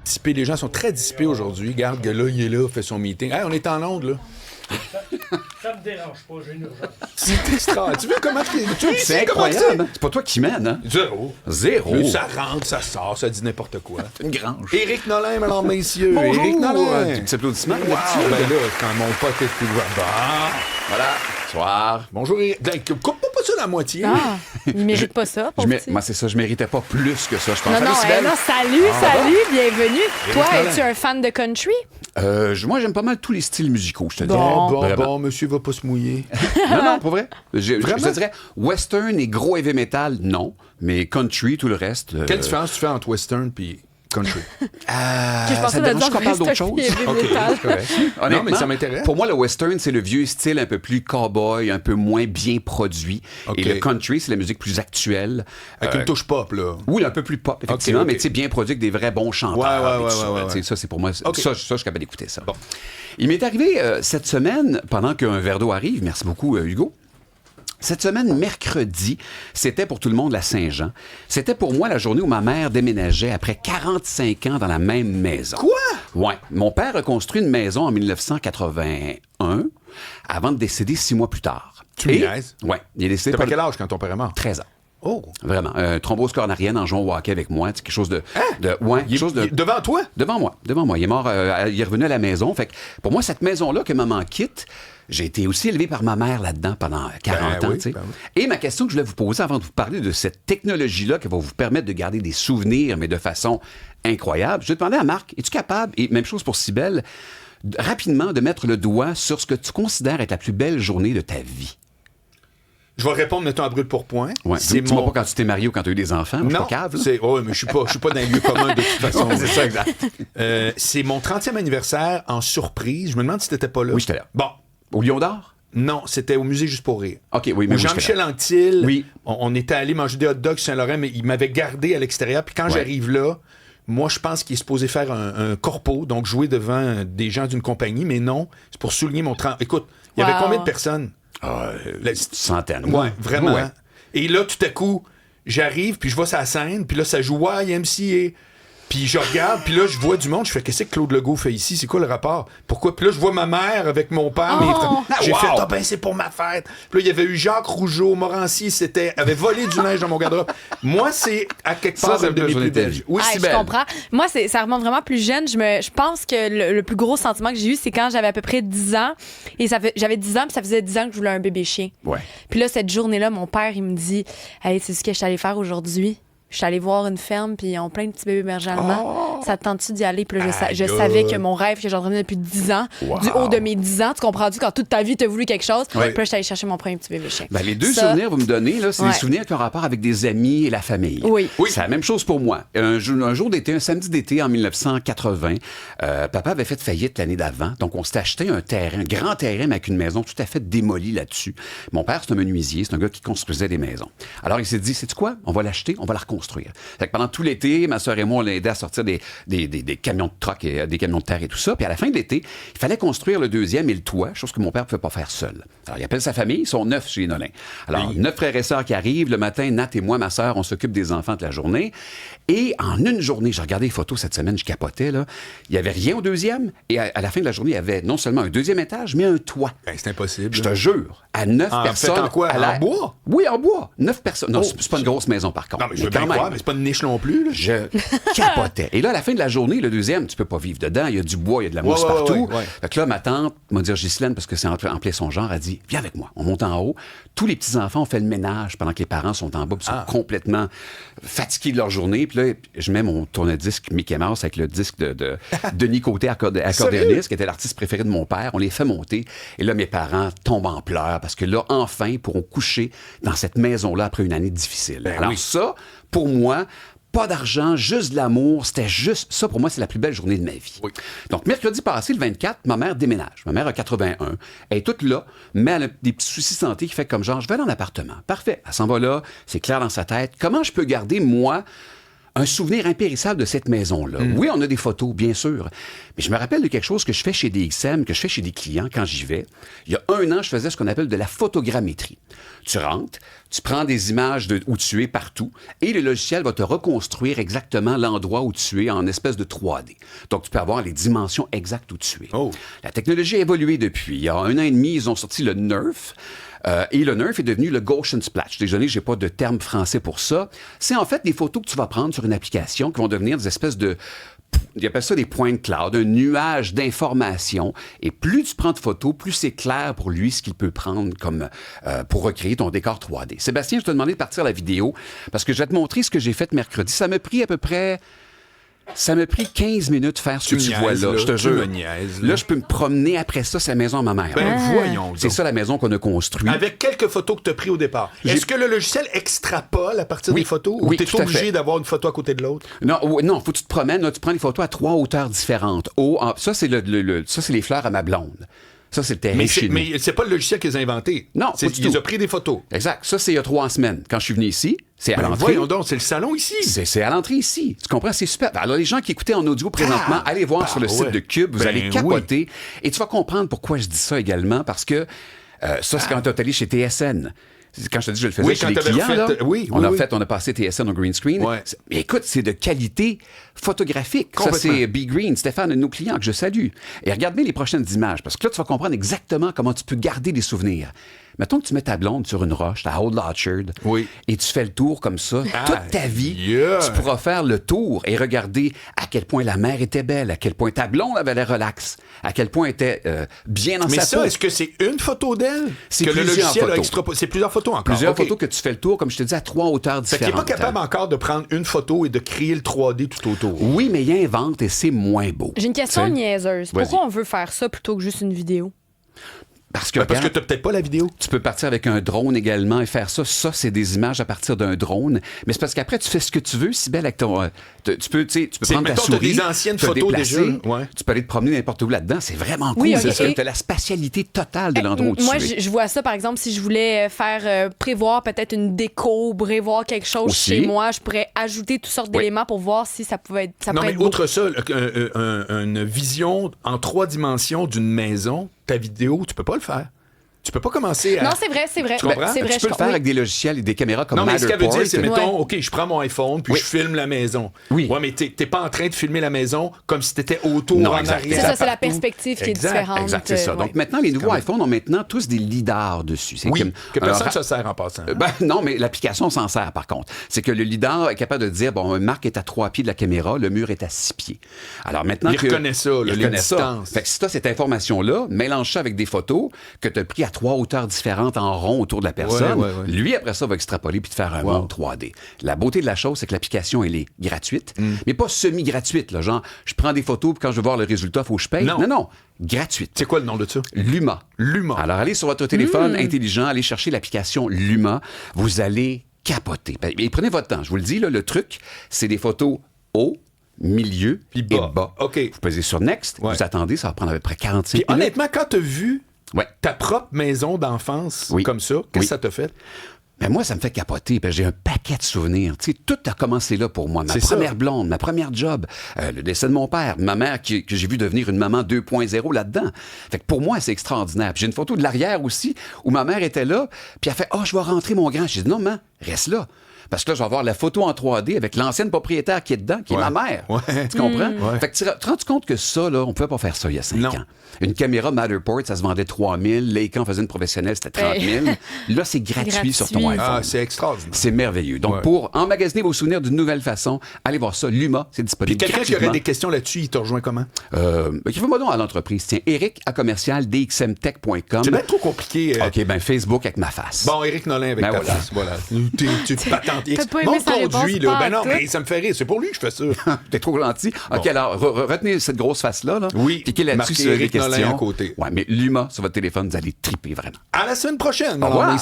dissipé. Les gens sont très dissipés aujourd'hui. Regarde, que là, il est là, fait son meeting. Hey, on est en onde, là. Ça me dérange pas, j'ai une urgence. C'est extra. Tu vois comment C'est incroyable. C'est pas toi qui mène, hein? Zéro. Zéro. Ça rentre, ça sort, ça dit n'importe quoi. C'est une grange. Éric Nolin, mesdames, messieurs. Bonjour. Éric Nolin. Des petits applaudissements. Wow, ben là, quand mon pote est plus loin. Bon. Voilà. Soir. Bonjour, Éric. Coupe pas ça la moitié. Ah, il mérite pas ça. Moi, c'est ça, je méritais pas plus que ça, je pense. Non, non, Salut, Sibelle. non, salut, bienvenue. Toi, Nolin. es-tu un fan de country? Moi, j'aime pas mal tous les styles musicaux, je te Bon. dirais. Bon, monsieur va pas se mouiller. Non, pour vrai. Je Vraiment? te dirais, western et gros heavy metal, non. Mais country, tout le reste. Quelle différence tu fais entre western puis country? Que je ça pensais te de dérange dire qu'on parle d'autre western chose? et heavy OK, metal. c'est correct. Non, Honnêtement, mais ça m'intéresse. Pour moi, le western, c'est le vieux style un peu plus cowboy, un peu moins bien produit. OK. Et le country, c'est la musique plus actuelle. Avec une touche pop, là. Oui, un peu plus pop, effectivement, OK, OK. mais tu sais, bien produit avec des vrais bons chanteurs. Ouais, et tout ça, ouais. tu sais, ça, c'est pour moi. OK. Ça, je suis capable d'écouter ça. Bon. Il m'est arrivé cette semaine, pendant qu'un verre d'eau arrive, merci beaucoup, Hugo. Cette semaine, mercredi, c'était pour tout le monde la Saint-Jean. C'était pour moi la journée où ma mère déménageait après 45 ans dans la même maison. Quoi? Ouais. Mon père a construit une maison en 1981 avant de décéder 6 mois plus tard. Tu me niaises? Ouais. Il est décédé T'as pas par quel âge quand ton père est mort? 13 ans. Oh. Vraiment. Thrombose coronarienne en jouant au hockey avec moi. C'est quelque chose de... ouais, quelque chose de... Devant toi? Devant moi. Il est mort, il est revenu à la maison. Fait que pour moi, cette maison-là que maman quitte, j'ai été aussi élevé par ma mère là-dedans pendant 40 ans. oui, Tu sais. ben oui. Et ma question que je voulais vous poser avant de vous parler de cette technologie-là qui va vous permettre de garder des souvenirs, mais de façon incroyable, je vais demander à Marc, es-tu capable, et même chose pour Cybèle, rapidement de mettre le doigt sur ce que tu considères être la plus belle journée de ta vie? Je vais répondre, mettons, à brûle pour point. Ouais. C'est Dis-moi pas quand tu t'es marié ou quand tu as eu des enfants. Je suis Non, pas cave, là. mais je suis pas dans les lieux communs de toute façon. Ouais, c'est ça, exact. C'est mon 30e anniversaire en surprise. Je me demande si t'étais pas là. Oui, j'étais là. Bon, Au Lion d'Or? non, c'était au musée Juste pour rire. OK, oui, mais Où moi, j'étais Jean-Michel là. Anctil, Oui. on était allé manger des hot dogs sur Saint-Laurent, mais il m'avait gardé à l'extérieur. Puis quand Ouais. j'arrive là, moi, je pense qu'il est supposé faire un corpo, donc jouer devant des gens d'une compagnie, mais non, c'est pour souligner mon 30... Écoute, il y avait Wow. combien de personnes? Centaines. Ouais, vraiment. Ouais. Et là, tout à coup, j'arrive, puis je vois sa scène, puis là, ça joue YMCA. Puis je regarde, puis là, je vois du monde. Je fais, qu'est-ce que Claude Legault fait ici? C'est quoi le rapport? Pourquoi? Puis là, je vois ma mère avec mon père. Oh! mes frères. J'ai Wow! fait, ah ben, c'est pour ma fête. Puis là, il y avait eu Jacques Rougeau, Morancy, avait volé du neige dans mon garde-robe. Moi, c'est à quelque Ça, part c'est une de le mes journée plus de ta belles. vie. Oui, Ah, c'est je belle. comprends. Moi, ça remonte vraiment plus jeune. Je pense que le plus gros sentiment que j'ai eu, c'est quand j'avais à peu près 10 ans. Et j'avais 10 ans, puis ça faisait 10 ans que je voulais un bébé chien. Ouais. Puis là, cette journée-là, mon père, il me dit, hey, c'est ce que je suis allée faire aujourd'hui. Je suis allée voir une ferme, puis ils ont plein de petits bébés émergents allemands. Ça te tente-tu d'y aller? Puis là, je Aïe, savais aïe. que mon rêve que j'entraînais depuis 10 ans, Wow. du haut de mes 10 ans, tu comprends-tu, quand toute ta vie, t'as voulu quelque chose. Ouais. Puis là, je suis allée chercher mon premier petit bébé chien. Ben, les deux Ça- souvenirs que vous me donnez, là, c'est Ouais. des souvenirs qui ont rapport avec des amis et la famille. Oui. C'est la même chose pour moi. Un jour d'été, un samedi d'été en 1980, papa avait fait faillite l'année d'avant. Donc, on s'était acheté un terrain, un grand terrain, mais avec une maison tout à fait démolie là-dessus. Mon père, c'est un menuisier, c'est un gars qui construisait des maisons. Alors, il s'est dit, sais-tu quoi? On va l'acheter, on va la reconstruire. Fait que pendant tout l'été, ma sœur et moi, on l'a aidé à sortir des camions de troc et des camions de terre et tout ça. Puis à la fin de l'été, il fallait construire le deuxième et le toit, chose que mon père ne pouvait pas faire seul. Alors, il appelle sa famille, ils sont 9 chez les Nolin. Alors, 9 frères et sœurs qui arrivent. Le matin, Nat et moi, ma sœur, on s'occupe des enfants toute la journée. Et en une journée, j'ai regardé les photos cette semaine, je capotais, là. Il n'y avait rien au deuxième. Et à la fin de la journée, il y avait non seulement un deuxième étage, mais un toit. Ben, c'est impossible. Je te jure, à 9 En personnes. fait, en quoi? En bois? Oui, en bois. 9 personnes. Non, Oh. c'est pas une grosse maison, par contre. Non, mais je veux quand bien même. croire, mais c'est pas une niche non plus. Là. Je capotais. Et là, à la fin de la journée, le deuxième, tu peux pas vivre dedans. Il y a du bois, il y a de la mousse Ouais, partout. ouais. Fait que là, ma tante m'a dit, Ghislaine, parce que c'est en plein son genre, a dit, viens avec moi. On monte en haut. Tous les petits-enfants ont fait le ménage pendant que les parents sont en bas, puis sont complètement fatigués de leur journée. Puis là, je mets mon tourne-disque Mickey Mouse avec le disque de Denis Côté, accordéoniste, qui était l'artiste préféré de mon père. On les fait monter. Et là, mes parents tombent en pleurs parce que là, enfin, ils pourront coucher dans cette maison-là après une année difficile. Alors oui. ça, pour moi, pas d'argent, juste de l'amour. C'était juste... Ça, pour moi, c'est la plus belle journée de ma vie. Oui. Donc, mercredi passé, le 24, ma mère déménage. Ma mère a 81. Elle est toute là, mais elle a des petits soucis de santé qui fait comme genre, je vais dans l'appartement. Parfait. Elle s'en va là, c'est clair dans sa tête. Comment je peux garder, moi, un souvenir impérissable de cette maison-là. Oui, on a des photos, bien sûr, mais je me rappelle de quelque chose que je fais chez DXM, que je fais chez des clients quand j'y vais. Il y a 1 an, je faisais ce qu'on appelle de la photogrammétrie. Tu rentres, tu prends des images où tu es partout et le logiciel va te reconstruire exactement l'endroit où tu es en espèce de 3D. Donc, tu peux avoir les dimensions exactes où tu es. Oh. La technologie a évolué depuis. Il y a 1 an et demi, ils ont sorti le Nerf. Et le Nerf est devenu le Gaussian Splash. Désolé, j'ai pas de terme français pour ça. C'est en fait des photos que tu vas prendre sur une application qui vont devenir des espèces de... Ils appellent ça des points de cloud, un nuage d'informations. Et plus tu prends de photos, plus c'est clair pour lui ce qu'il peut prendre comme pour recréer ton décor 3D. Sébastien, je te demandais de partir la vidéo parce que je vais te montrer ce que j'ai fait mercredi. Ça m'a pris à peu près... Ça m'a pris 15 minutes de faire ce que tu vois là, je te jure. Là, je peux me promener après ça, c'est la maison à ma mère. Ben voyons. C'est ça la maison qu'on a construite. Avec quelques photos que tu as prises au départ. Est-ce que le logiciel extrapole à partir des photos ou oui, tu es tout à obligé fait. d'avoir une photo à côté de l'autre? Non, faut que tu te promènes, là, tu prends les photos à 3 hauteurs différentes. Ça, c'est ça, c'est les fleurs à ma blonde. Ça, c'est le terrain chez nous. Mais c'est pas le logiciel qu'ils ont inventé. Non, c'est pas du qu'ils tout. ont pris des photos. Exact. Ça, c'est il y a 3 semaines. Quand je suis venu ici, c'est à l'entrée. Voyons donc, c'est le salon ici. C'est à l'entrée ici. Tu comprends? C'est super. Alors, les gens qui écoutaient en audio présentement, allez voir sur le site de Cube. Vous allez capoter. Et tu vas comprendre pourquoi je dis ça également. Parce que ça, c'est quand tu es allé chez TSN. Quand je te dis que je le faisais chez les clients, là, on a passé TSN au green screen. Ouais. Mais écoute, c'est de qualité photographique. Ça, c'est Be Green, Stéphane, un de nos clients que je salue. Et regarde bien les prochaines images, parce que là, tu vas comprendre exactement comment tu peux garder des souvenirs. Mettons que tu mets ta blonde sur une roche, ta Old Orchard, et tu fais le tour comme ça. Toute ta vie, tu pourras faire le tour et regarder à quel point la mer était belle, à quel point ta blonde avait l'air relax, à quel point elle était bien dans sa peau. Mais ça, est-ce que c'est une photo d'elle? C'est que le logiciel photos. C'est plusieurs photos encore. Plusieurs photos que tu fais le tour, comme je te dis, à 3 hauteurs différentes. Fait qu'il n'est pas capable encore de prendre une photo et de créer le 3D tout autour. Oui, mais il invente et c'est moins beau. J'ai une question T'sais? niaiseuse. Pourquoi on veut faire ça plutôt que juste une vidéo? Parce que tu n'as peut-être pas la vidéo. Tu peux partir avec un drone également et faire ça. Ça, c'est des images à partir d'un drone. Mais c'est parce qu'après, tu fais ce que tu veux, Cybèle, avec ton... tu peux prendre ta souris, des anciennes te photos déplacer, déjà. Ouais. Tu peux aller te promener n'importe où là-dedans. C'est vraiment cool. Oui, C'est ça. okay. Tu as la spatialité totale de l'endroit où tu es. Moi, je vois ça, par exemple, si je voulais faire prévoir peut-être une déco, prévoir quelque chose chez moi, je pourrais ajouter toutes sortes d'éléments pour voir si ça pouvait être ça. Non, mais être beau. outre ça, une vision en 3 dimensions d'une maison, ta vidéo, tu peux pas le faire. Tu peux pas commencer à... Non, c'est vrai. Tu comprends? C'est vrai, Tu peux le faire avec des logiciels et des caméras comme Non, mais ce qu'elle veut Matterport. dire, c'est, mettons, OK, je prends mon iPhone, puis je filme la maison. Oui. Ouais, mais t'es pas en train de filmer la maison comme si t'étais autour, en arrière. C'est ça, c'est la partout. perspective qui est différente. Exact, c'est ça. Donc maintenant, les nouveaux iPhones ont maintenant tous des lidars dessus. C'est Oui, comme que personne ne se sert en passant. Non, mais l'application s'en sert, par contre. C'est que le lidar est capable de dire, bon, Marc est à 3 pieds de la caméra, le mur est à 6 pieds. Alors maintenant il reconnaît ça, il les reconnaît distances. ça. Fait que si tu as cette information-là, mélange ça avec des photos que tu as pris à 3 hauteurs différentes en rond autour de la personne. Ouais. Lui, après ça, va extrapoler puis te faire un monde 3D. La beauté de la chose, c'est que l'application, elle est gratuite, mais pas semi-gratuite. Là, genre, je prends des photos puis quand je veux voir le résultat, il faut que je paye. Non. Gratuite. C'est quoi le nom de ça? Luma. Luma. Alors, allez sur votre téléphone intelligent, allez chercher l'application Luma. Vous allez capoter. Et prenez votre temps. Je vous le dis, là, le truc, c'est des photos haut, milieu Puis et bas. bas. OK. Vous pesez sur Next, vous attendez, ça va prendre à peu près 45 Puis minutes. honnêtement, quand t'as vu ta propre maison d'enfance comme ça, qu'est-ce que ça t'a fait? Ben moi, ça me fait capoter, parce que j'ai un paquet de souvenirs. Tu sais, tout a commencé là pour moi. Ma première blonde, ma première job, le décès de mon père, ma mère que j'ai vu devenir une maman 2.0 là-dedans. Fait que pour moi, c'est extraordinaire. Puis j'ai une photo de l'arrière aussi, où ma mère était là, puis elle fait « Oh, je vais rentrer mon grand. » J'ai dit « Non, maman, reste là. » Parce que là, je vais avoir la photo en 3D avec l'ancienne propriétaire qui est dedans, qui est ma mère. Tu comprends? Fait que tu te rends compte que ça, là, on ne pouvait pas faire ça il y a 5 ans. Une caméra Matterport, ça se vendait 3 000. Leica faisait une professionnelle, c'était 30 000. Là, c'est gratuit sur ton iPhone. Ah, c'est extraordinaire. C'est merveilleux. Donc, pour emmagasiner vos souvenirs d'une nouvelle façon, allez voir ça. Luma, c'est disponible. Puis quelqu'un qui aurait des questions là-dessus, il te rejoint comment? Écrivez-moi donc à l'entreprise. Tiens, Eric à commercial.dxmtech.com. C'est bien trop compliqué. OK, ben Facebook avec ma face. Bon, Éric Nolin avec ta face. Voilà. Tu patentes. Mon conduit, là. Ben non, mais ça me fait rire. C'est pour lui que je fais ça. T'es trop gentil. OK, alors, retenez cette grosse face-là. Là. Oui. Cliquez là-dessus sur les Éric Nolin questions. à côté. Ouais, mais Luma, sur votre téléphone, vous allez triper vraiment. À la semaine prochaine. Au revoir.